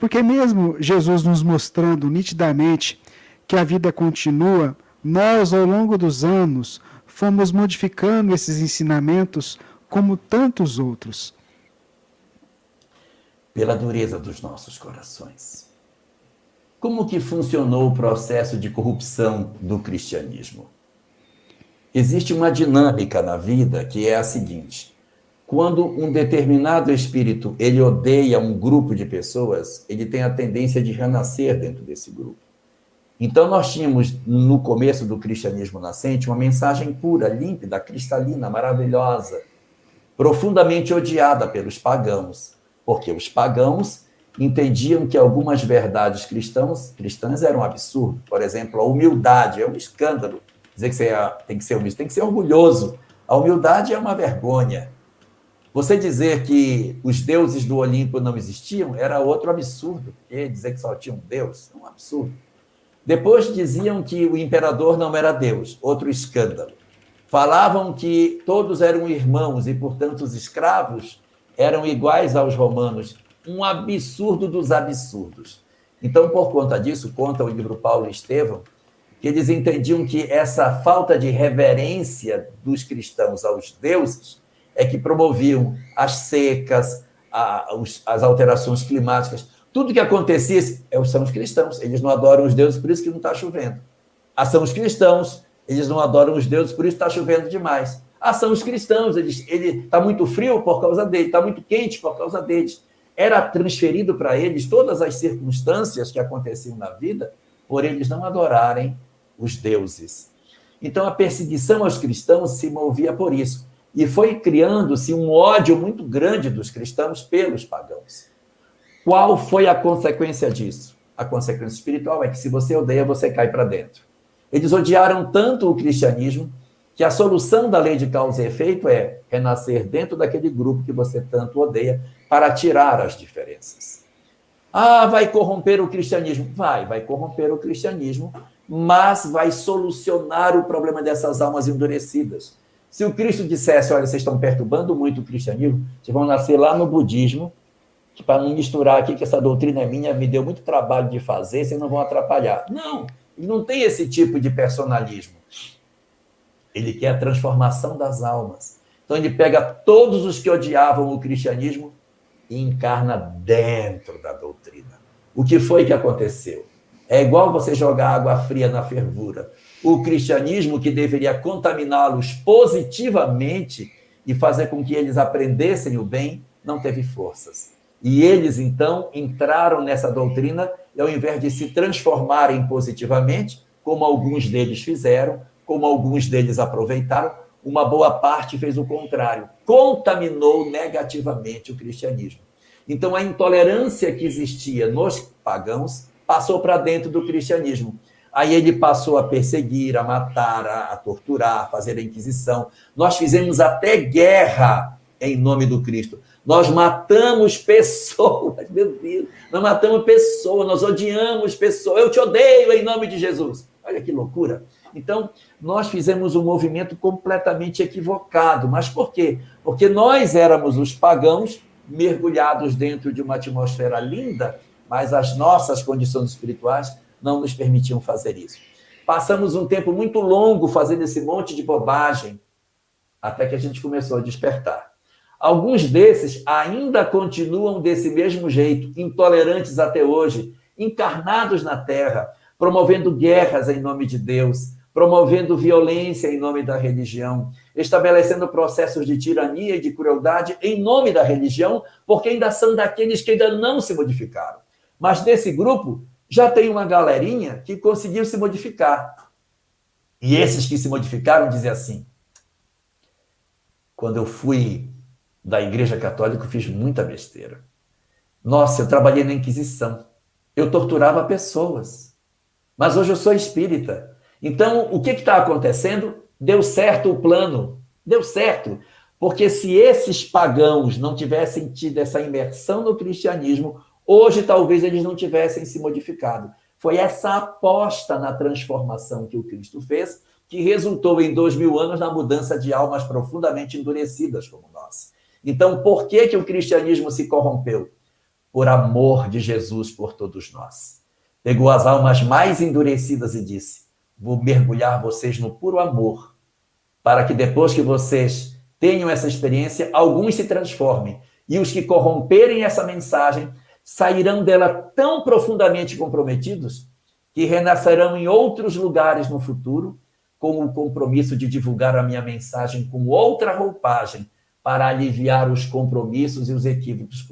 Porque mesmo Jesus nos mostrando nitidamente que a vida continua, nós, ao longo dos anos, fomos modificando esses ensinamentos como tantos outros. Pela dureza dos nossos corações. Como que funcionou o processo de corrupção do cristianismo? Existe uma dinâmica na vida que é a seguinte: quando um determinado espírito ele odeia um grupo de pessoas, ele tem a tendência de renascer dentro desse grupo. Então nós tínhamos no começo do cristianismo nascente uma mensagem pura, límpida, cristalina, maravilhosa, profundamente odiada pelos pagãos, porque os pagãos entendiam que algumas verdades cristãs eram um absurdo. Por exemplo, a humildade é um escândalo. Dizer que você tem que ser humilde, tem que ser orgulhoso. A humildade é uma vergonha. Você dizer que os deuses do Olimpo não existiam era outro absurdo, porque dizer que só tinha um Deus é um absurdo. Depois diziam que o imperador não era Deus, outro escândalo. Falavam que todos eram irmãos e, portanto, os escravos eram iguais aos romanos. Um absurdo dos absurdos. Então, por conta disso, conta o livro Paulo e Estevão, que eles entendiam que essa falta de reverência dos cristãos aos deuses é que promoviam as secas, as alterações climáticas. Tudo que acontecia são os cristãos. Eles não adoram os deuses, por isso que não está chovendo. São os cristãos, eles não adoram os deuses, por isso está chovendo demais. São os cristãos, ele está muito frio por causa dele, está muito quente por causa deles. Era transferido para eles todas as circunstâncias que aconteciam na vida por eles não adorarem os deuses. Então, a perseguição aos cristãos se movia por isso. E foi criando-se um ódio muito grande dos cristãos pelos pagãos. Qual foi a consequência disso? A consequência espiritual é que se você odeia, você cai para dentro. Eles odiaram tanto o cristianismo que a solução da lei de causa e efeito é renascer dentro daquele grupo que você tanto odeia para tirar as diferenças. Vai corromper o cristianismo? Vai corromper o cristianismo, mas vai solucionar o problema dessas almas endurecidas. Se o Cristo dissesse, olha, vocês estão perturbando muito o cristianismo, vocês vão nascer lá no budismo, que para não misturar aqui, que essa doutrina é minha, me deu muito trabalho de fazer, vocês não vão atrapalhar. Não, ele não tem esse tipo de personalismo. Ele quer a transformação das almas. Então ele pega todos os que odiavam o cristianismo e encarna dentro da doutrina. O que foi que aconteceu? É igual você jogar água fria na fervura. O cristianismo, que deveria contaminá-los positivamente e fazer com que eles aprendessem o bem, não teve forças. E eles, então, entraram nessa doutrina e, ao invés de se transformarem positivamente, como alguns deles fizeram, como alguns deles aproveitaram, uma boa parte fez o contrário, contaminou negativamente o cristianismo. Então, a intolerância que existia nos pagãos passou para dentro do cristianismo. Aí ele passou a perseguir, a matar, a torturar, a fazer a Inquisição. Nós fizemos até guerra em nome do Cristo. Nós matamos pessoas, meu Deus, nós matamos pessoas, nós odiamos pessoas. Eu te odeio em nome de Jesus. Olha que loucura. Então, nós fizemos um movimento completamente equivocado. Mas por quê? Porque nós éramos os pagãos mergulhados dentro de uma atmosfera linda, mas as nossas condições espirituais não nos permitiam fazer isso. Passamos um tempo muito longo fazendo esse monte de bobagem, até que a gente começou a despertar. Alguns desses ainda continuam desse mesmo jeito, intolerantes até hoje, encarnados na Terra, promovendo guerras em nome de Deus, promovendo violência em nome da religião, estabelecendo processos de tirania e de crueldade em nome da religião, porque ainda são daqueles que ainda não se modificaram. Mas desse grupo já tem uma galerinha que conseguiu se modificar. E esses que se modificaram dizem assim: quando eu fui da Igreja Católica, eu fiz muita besteira. Nossa, eu trabalhei na Inquisição. Eu torturava pessoas. Mas hoje eu sou espírita. Então, o que está acontecendo? Deu certo o plano. Deu certo. Porque se esses pagãos não tivessem tido essa imersão no cristianismo, hoje talvez eles não tivessem se modificado. Foi essa aposta na transformação que o Cristo fez que resultou em 2000 anos na mudança de almas profundamente endurecidas como nós. Então, por que o cristianismo se corrompeu? por amor de Jesus por todos nós. Pegou as almas mais endurecidas e disse: vou mergulhar vocês no puro amor, para que depois que vocês tenham essa experiência, alguns se transformem. E os que corromperem essa mensagem sairão dela tão profundamente comprometidos que renascerão em outros lugares no futuro, com o compromisso de divulgar a minha mensagem com outra roupagem, para aliviar os compromissos e os equívocos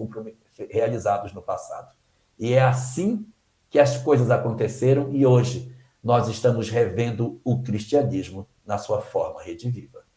realizados no passado. E é assim que as coisas aconteceram, e hoje nós estamos revendo o cristianismo na sua forma rediviva.